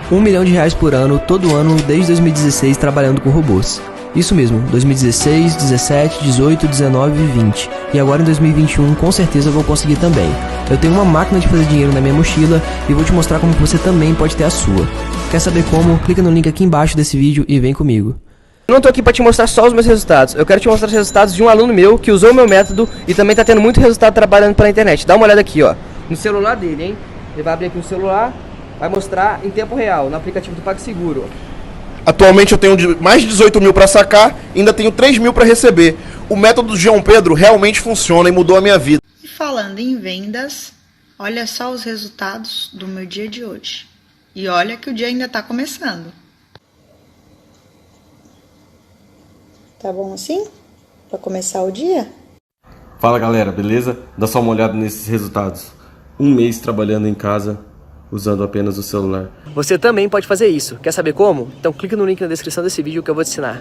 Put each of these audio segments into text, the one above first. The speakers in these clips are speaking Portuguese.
R$ 1 milhão por ano, todo ano, desde 2016, trabalhando com robôs. Isso mesmo, 2016, 17, 18, 19 e 20. E agora em 2021, com certeza eu vou conseguir também. Eu tenho uma máquina de fazer dinheiro na minha mochila e vou te mostrar como você também pode ter a sua. Quer saber como? Clica no link aqui embaixo desse vídeo e vem comigo. Eu não tô aqui pra te mostrar só os meus resultados, eu quero te mostrar os resultados de um aluno meu que usou o meu método e também tá tendo muito resultado trabalhando pela internet. Dá uma olhada aqui, ó, no celular dele, hein? Ele vai abrir aqui no celular, vai mostrar em tempo real, no aplicativo do PagSeguro. Atualmente eu tenho mais de 18 mil para sacar e ainda tenho 3 mil para receber. O método do João Pedro realmente funciona e mudou a minha vida. E falando em vendas, olha só os resultados do meu dia de hoje. E olha que o dia ainda tá começando. Tá bom assim? Para começar o dia? Fala galera, beleza? Dá só uma olhada nesses resultados. Um mês trabalhando em casa, usando apenas o celular. Você também pode fazer isso. Quer saber como? Então clica no link na descrição desse vídeo que eu vou te ensinar.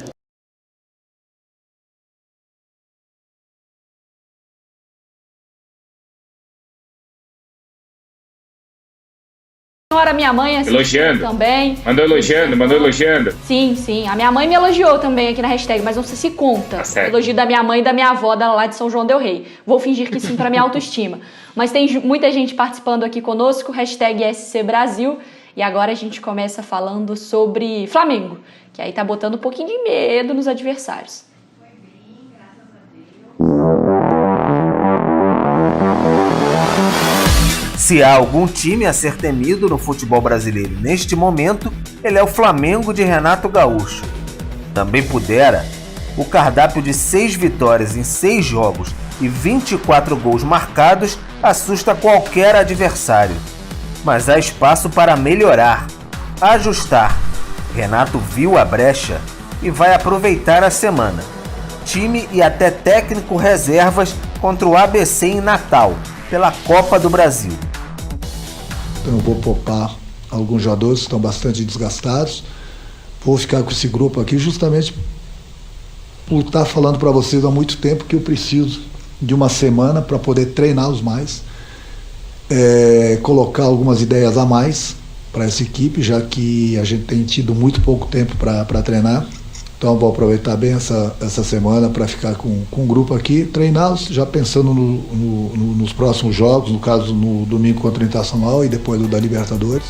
A minha mãe elogiando também. Mandou elogiando. Sim. A minha mãe me elogiou também aqui na hashtag, mas não sei se conta. Tá certo. Elogio da minha mãe e da minha avó lá de São João del Rei. Vou fingir que sim pra minha autoestima. Mas tem muita gente participando aqui conosco, hashtag SC Brasil. E agora a gente começa falando sobre Flamengo, que aí tá botando um pouquinho de medo nos adversários. Se há algum time a ser temido no futebol brasileiro neste momento, ele é o Flamengo de Renato Gaúcho. Também pudera, o cardápio de 6 vitórias em 6 jogos e 24 gols marcados assusta qualquer adversário. Mas há espaço para melhorar, ajustar. Renato viu a brecha e vai aproveitar a semana. Time e até técnico reservas contra o ABC em Natal, pela Copa do Brasil. Eu vou poupar alguns jogadores que estão bastante desgastados. Vou ficar com esse grupo aqui justamente por estar falando para vocês há muito tempo que eu preciso de uma semana para poder treiná-los mais, colocar algumas ideias a mais para essa equipe, já que a gente tem tido muito pouco tempo para treinar. Então vou aproveitar bem essa semana para ficar com o grupo aqui, treiná-los, já pensando nos próximos jogos, no caso no domingo contra o Internacional e depois do da Libertadores.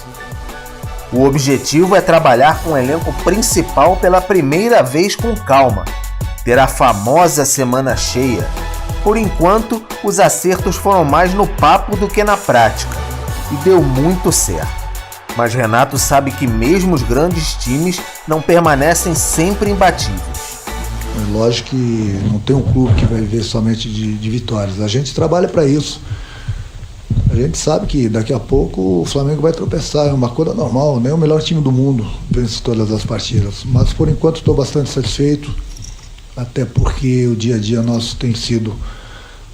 O objetivo é trabalhar com o elenco principal pela primeira vez com calma, ter a famosa semana cheia. Por enquanto, os acertos foram mais no papo do que na prática, e deu muito certo. Mas Renato sabe que mesmo os grandes times não permanecem sempre imbatíveis. É lógico que não tem um clube que vai viver somente de vitórias. A gente trabalha para isso. A gente sabe que daqui a pouco o Flamengo vai tropeçar, é uma coisa normal, nem o melhor time do mundo vence todas as partidas. Mas por enquanto estou bastante satisfeito, até porque o dia a dia nosso tem sido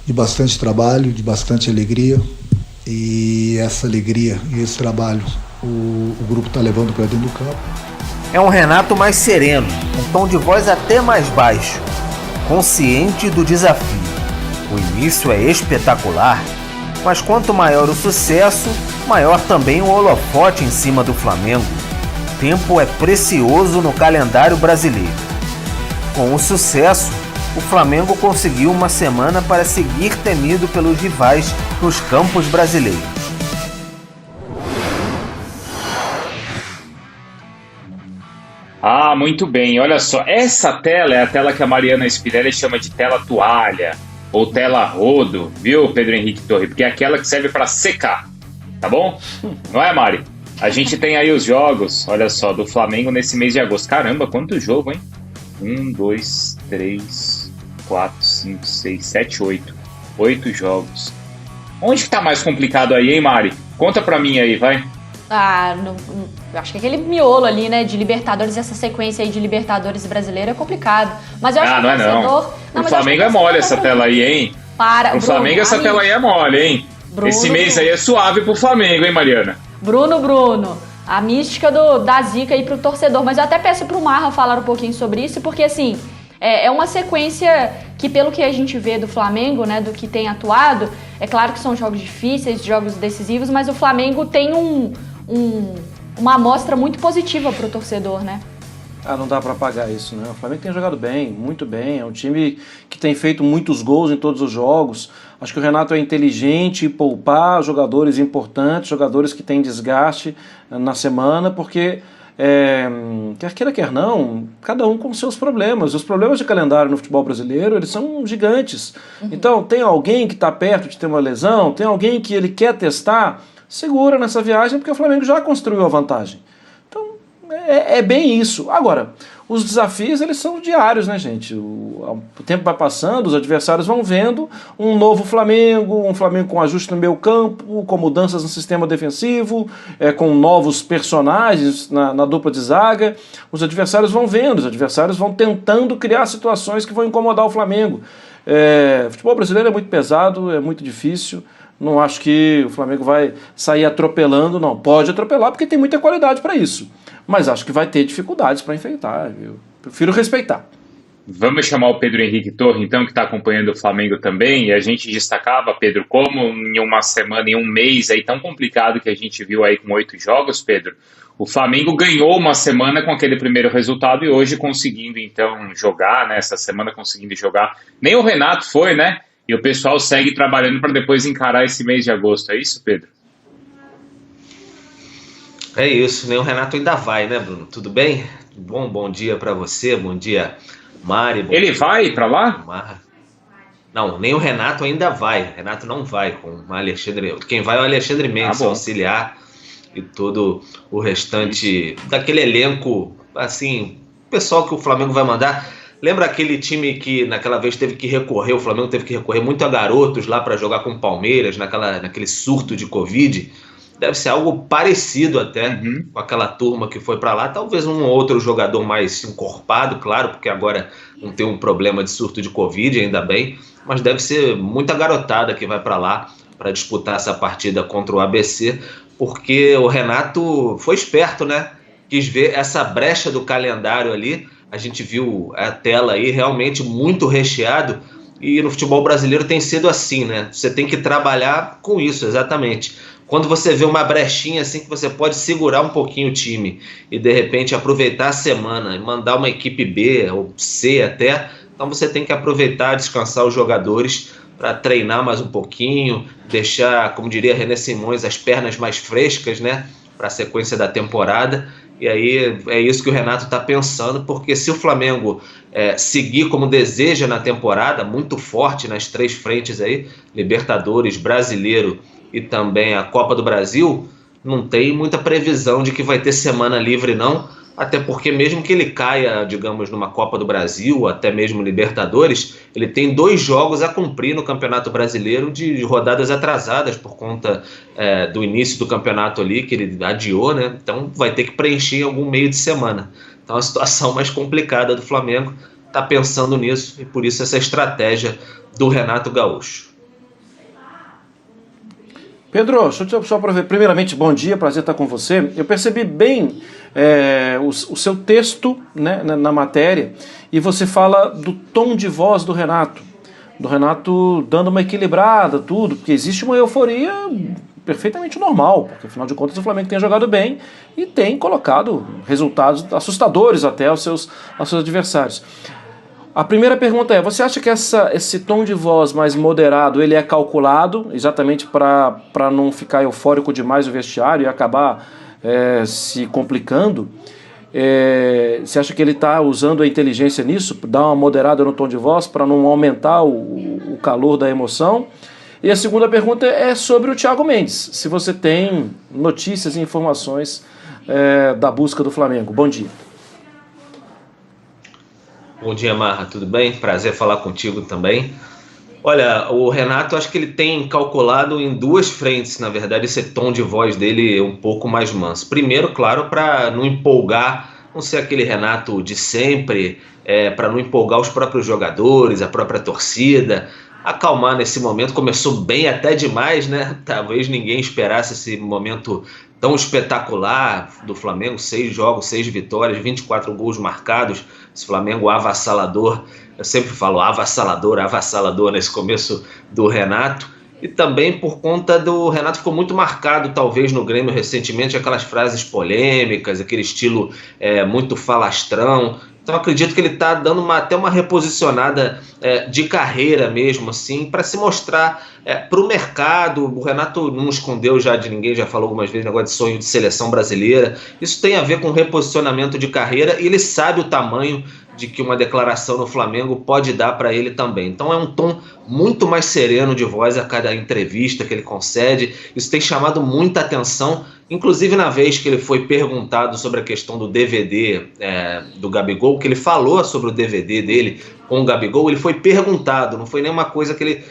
de bastante trabalho, de bastante alegria. E essa alegria e esse trabalho o grupo está levando para dentro do campo. É um Renato mais sereno, um tom de voz até mais baixo, consciente do desafio. O início é espetacular, mas quanto maior o sucesso, maior também o holofote em cima do Flamengo. Tempo é precioso no calendário brasileiro. Com o sucesso, o Flamengo conseguiu uma semana para seguir temido pelos rivais nos campos brasileiros. Ah, muito bem. Olha só, essa tela é a tela que a Mariana Spirelli chama de tela toalha ou tela rodo, viu, Pedro Henrique Torre? Porque é aquela que serve para secar, tá bom? Não é, Mari? A gente tem aí os jogos, olha só, do Flamengo nesse mês de agosto. Caramba, quanto jogo, hein? 1, 2, 3, 4, 5, 6, 7, 8. 8 jogos. Onde que tá mais complicado aí, hein, Mari? Conta pra mim aí, vai. Eu acho que aquele miolo ali, né, de Libertadores, essa sequência aí de Libertadores brasileiro é complicado. Mas eu acho que o torcedor... O Flamengo é mole essa tela aí, hein? O Flamengo essa tela aí é mole, hein? Esse mês aí é suave pro Flamengo, hein, Mariana? Bruno, a mística da zica aí pro torcedor. Mas eu até peço pro Marra falar um pouquinho sobre isso, porque assim, é uma sequência que, pelo que a gente vê do Flamengo, né, do que tem atuado, é claro que são jogos difíceis, jogos decisivos, mas o Flamengo tem uma amostra muito positiva para o torcedor, né? Não dá para apagar isso, né? O Flamengo tem jogado bem, muito bem. É um time que tem feito muitos gols em todos os jogos. Acho que o Renato é inteligente em poupar jogadores importantes, jogadores que têm desgaste na semana, porque, quer queira, quer não, cada um com seus problemas. Os problemas de calendário no futebol brasileiro, eles são gigantes. Então, tem alguém que está perto de ter uma lesão, tem alguém que ele quer testar, segura nessa viagem, porque o Flamengo já construiu a vantagem. É bem isso. Agora, os desafios, eles são diários, né, gente? O tempo vai passando, os adversários vão vendo um novo Flamengo, um Flamengo com ajuste no meio campo, com mudanças no sistema defensivo, com novos personagens na dupla de zaga. Os adversários vão vendo, os adversários vão tentando criar situações que vão incomodar o Flamengo. O futebol brasileiro é muito pesado, é muito difícil. Não acho que o Flamengo vai sair atropelando, não. Pode atropelar porque tem muita qualidade para isso. Mas acho que vai ter dificuldades para enfrentar. Eu prefiro respeitar. Vamos chamar o Pedro Henrique Torre, então, que está acompanhando o Flamengo também. E a gente destacava, Pedro, como em uma semana, em um mês aí tão complicado que a gente viu aí com 8 jogos, Pedro, o Flamengo ganhou uma semana com aquele primeiro resultado e hoje conseguindo, então, jogar, né? Essa semana conseguindo jogar. Nem o Renato foi, né? E o pessoal segue trabalhando para depois encarar esse mês de agosto. É isso, Pedro? É isso, nem o Renato ainda vai, né, Bruno? Tudo bem? Bom dia para você, bom dia, Mari. Ele vai para lá? Marra. Não, nem o Renato ainda vai. Renato não vai com o Alexandre. Quem vai é o Alexandre Mendes, auxiliar, e todo o restante daquele elenco, assim, pessoal que o Flamengo vai mandar. Lembra aquele time que naquela vez teve que recorrer, o Flamengo teve que recorrer muito a garotos lá para jogar com o Palmeiras, naquele surto de Covid? Deve ser algo parecido até com aquela turma que foi para lá. Talvez um ou outro jogador mais encorpado, claro, porque agora não tem um problema de surto de Covid, ainda bem. Mas deve ser muita garotada que vai para lá para disputar essa partida contra o ABC, porque o Renato foi esperto, né? Quis ver essa brecha do calendário ali. A gente viu a tela aí realmente muito recheado. E no futebol brasileiro tem sido assim, né? Você tem que trabalhar com isso, exatamente. Quando você vê uma brechinha assim que você pode segurar um pouquinho o time e de repente aproveitar a semana e mandar uma equipe B ou C até, então você tem que aproveitar, descansar os jogadores para treinar mais um pouquinho, deixar, como diria René Simões, as pernas mais frescas, né, para a sequência da temporada. E aí é isso que o Renato está pensando, porque se o Flamengo seguir como deseja na temporada, muito forte nas 3 frentes aí, Libertadores, Brasileiro e também a Copa do Brasil, não tem muita previsão de que vai ter semana livre não, até porque mesmo que ele caia, digamos, numa Copa do Brasil, ou até mesmo Libertadores, ele tem 2 jogos a cumprir no Campeonato Brasileiro de rodadas atrasadas por conta do início do campeonato ali, que ele adiou, né? Então vai ter que preencher em algum meio de semana. Então a situação mais complicada do Flamengo está pensando nisso, e por isso essa estratégia do Renato Gaúcho. Pedro, deixa eu só aproveitar. Primeiramente, bom dia, prazer estar com você. Eu percebi bem o seu texto, né, na matéria, e você fala do tom de voz do Renato dando uma equilibrada, tudo, porque existe uma euforia perfeitamente normal, porque afinal de contas o Flamengo tem jogado bem e tem colocado resultados assustadores até aos seus adversários. A primeira pergunta é, você acha que esse tom de voz mais moderado, ele é calculado exatamente para não ficar eufórico demais o vestiário e acabar se complicando? Você acha que ele está usando a inteligência nisso, dar uma moderada no tom de voz para não aumentar o calor da emoção? E a segunda pergunta é sobre o Thiago Mendes, se você tem notícias e informações da busca do Flamengo. Bom dia. Bom dia, Marra, tudo bem? Prazer falar contigo também. Olha, o Renato, acho que ele tem calculado em 2 frentes, na verdade, esse tom de voz dele é um pouco mais manso. Primeiro, claro, para não empolgar, não ser aquele Renato de sempre, para não empolgar os próprios jogadores, a própria torcida, acalmar nesse momento. Começou bem até demais, né? Talvez ninguém esperasse esse momento tão espetacular do Flamengo, 6 jogos, 6 vitórias, 24 gols marcados, esse Flamengo avassalador, eu sempre falo avassalador nesse começo do Renato, e também por conta do Renato ficou muito marcado, talvez, no Grêmio recentemente, aquelas frases polêmicas, aquele estilo muito falastrão. Então acredito que ele está dando até uma reposicionada de carreira mesmo, assim, para se mostrar para o mercado. O Renato não escondeu já de ninguém, já falou algumas vezes negócio de sonho de seleção brasileira. Isso tem a ver com reposicionamento de carreira e ele sabe o tamanho de que uma declaração no Flamengo pode dar para ele também. Então é um tom muito mais sereno de voz a cada entrevista que ele concede. Isso tem chamado muita atenção, inclusive na vez que ele foi perguntado sobre a questão do DVD do Gabigol, que ele falou sobre o DVD dele com o Gabigol, ele foi perguntado, não foi nenhuma coisa que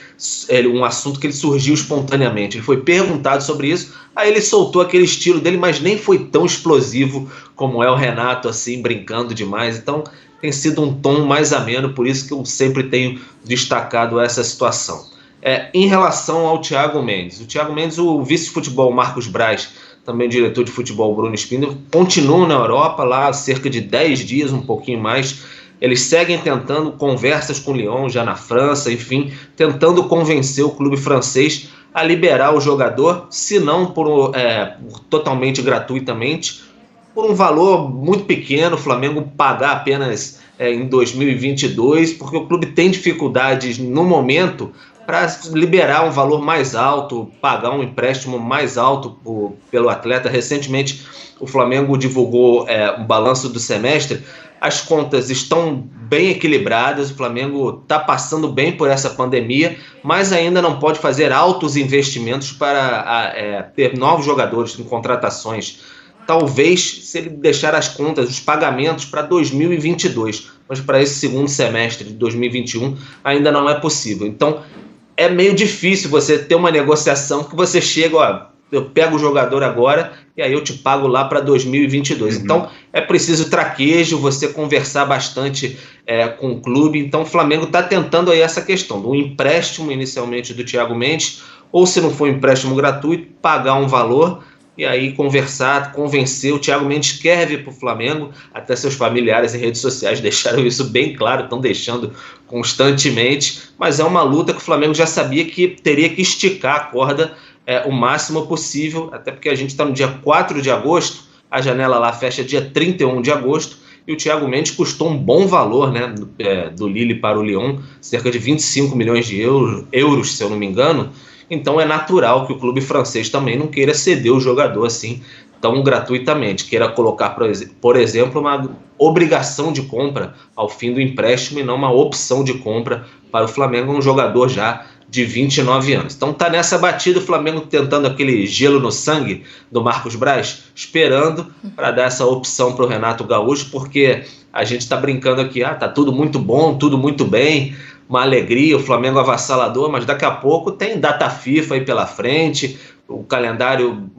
um assunto que ele surgiu espontaneamente, ele foi perguntado sobre isso, aí ele soltou aquele estilo dele, mas nem foi tão explosivo como é o Renato, assim, brincando demais. Então tem sido um tom mais ameno, por isso que eu sempre tenho destacado essa situação. Em relação ao Thiago Mendes, o vice-futebol Marcos Braz, também o diretor de futebol Bruno Spindler, continuam na Europa, lá há cerca de 10 dias, um pouquinho mais. Eles seguem tentando conversas com o Lyon, já na França, enfim, tentando convencer o clube francês a liberar o jogador, se não totalmente gratuitamente, por um valor muito pequeno, o Flamengo pagar apenas em 2022, porque o clube tem dificuldades no momento para liberar um valor mais alto, pagar um empréstimo mais alto pelo atleta. Recentemente o Flamengo divulgou um balanço do semestre, as contas estão bem equilibradas, o Flamengo está passando bem por essa pandemia, mas ainda não pode fazer altos investimentos para ter novos jogadores em contratações. Talvez, se ele deixar as contas, os pagamentos para 2022, mas para esse segundo semestre de 2021 ainda não é possível. Então é meio difícil você ter uma negociação que você chega, eu pego o jogador agora e aí eu te pago lá para 2022. Então é preciso traquejo, você conversar bastante com o clube. Então o Flamengo está tentando aí essa questão do empréstimo inicialmente do Thiago Mendes, ou se não for um empréstimo gratuito, pagar um valor e aí conversar, convencer. O Thiago Mendes quer vir para o Flamengo, até seus familiares em redes sociais deixaram isso bem claro, estão deixando constantemente, mas é uma luta que o Flamengo já sabia que teria que esticar a corda o máximo possível, até porque a gente está no dia 4 de agosto, a janela lá fecha dia 31 de agosto, e o Thiago Mendes custou um bom valor, né, do Lille para o Lyon, cerca de 25 milhões de euros, se eu não me engano. Então é natural que o clube francês também não queira ceder o jogador assim tão gratuitamente, queira colocar, por exemplo, uma obrigação de compra ao fim do empréstimo e não uma opção de compra para o Flamengo, um jogador já de 29 anos. Então tá nessa batida o Flamengo tentando aquele gelo no sangue do Marcos Braz, esperando para dar essa opção para o Renato Gaúcho, porque a gente está brincando aqui, tá tudo muito bom, tudo muito bem, uma alegria, o Flamengo avassalador, mas daqui a pouco tem data FIFA aí pela frente, o calendário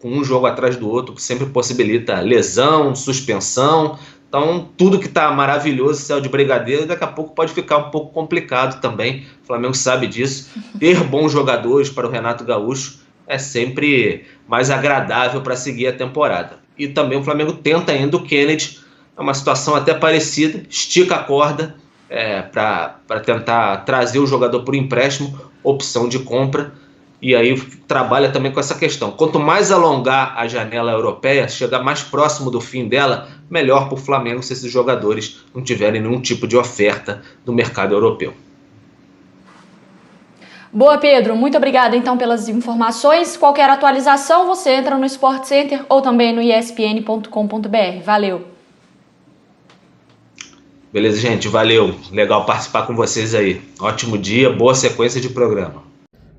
com um jogo atrás do outro, que sempre possibilita lesão, suspensão. Então tudo que está maravilhoso, céu de brigadeiro, daqui a pouco pode ficar um pouco complicado também, o Flamengo sabe disso. Ter bons jogadores para o Renato Gaúcho é sempre mais agradável para seguir a temporada. E também o Flamengo tenta ainda o Kennedy, é uma situação até parecida, estica a corda, para tentar trazer o jogador por empréstimo, opção de compra, e aí trabalha também com essa questão. Quanto mais alongar a janela europeia, chegar mais próximo do fim dela, melhor para o Flamengo se esses jogadores não tiverem nenhum tipo de oferta do mercado europeu. Boa, Pedro. Muito obrigada, então, pelas informações. Qualquer atualização, você entra no Sport Center ou também no espn.com.br. Valeu. Beleza, gente, valeu. Legal participar com vocês aí. Ótimo dia, boa sequência de programa.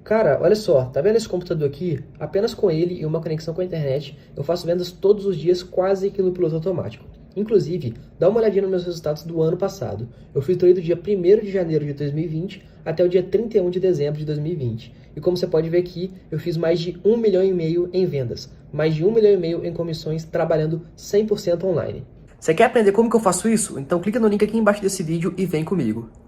Cara, olha só, tá vendo esse computador aqui? Apenas com ele e uma conexão com a internet, eu faço vendas todos os dias quase que no piloto automático. Inclusive, dá uma olhadinha nos meus resultados do ano passado. Eu filtrei do dia 1º de janeiro de 2020 até o dia 31 de dezembro de 2020. E como você pode ver aqui, eu fiz mais de 1,5 milhão em vendas, mais de 1,5 milhão em comissões, trabalhando 100% online. Você quer aprender como que eu faço isso? Então clica no link aqui embaixo desse vídeo e vem comigo.